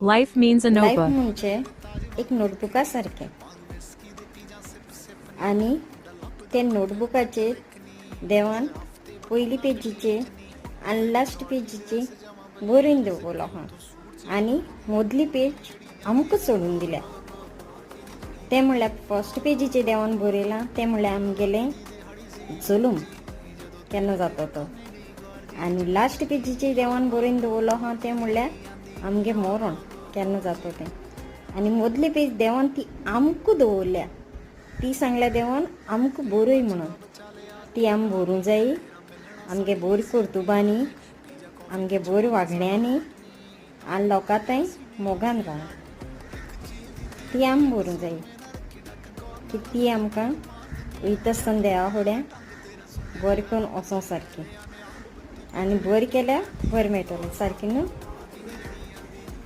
Life means a life notebook. म्हणजे एक नोटबुकासारखें आणि ते नोटबुकाचेर देवान पयली पेजीचेर आनी लास्ट पेजीचेर बरोवन दवरलो आहा आनी मदली पेज आमकां सोडून दिल्या. तें म्हणल्यार फर्स्ट पेजीचेर देवान बरयलां तें म्हणल्यार आमगेलें जल्म केन्ना जाता तो, आनी लास्ट पेजीचेर देवान बरोवन दवरलो आहा तें म्हणल्यार आमगे मरण केन्ना जाता तें. आनी मदली पेज देवान ती आमकां दवरल्या, ती सांगल्या देवान आमकां बरय म्हणून. ती आमी बरूं जायी आमगे बरी कर्तुबांनी, आमगे बऱ्या वागण्यांनी आनी लोकां थंय मोगान रावन ती आमी बरूं जायी की ती आमकां वयता आसतना देवा फुड्यान बरें करून वचों सारकी आनी बरें केल्यार बरें मेळटलें सारकें न्हू.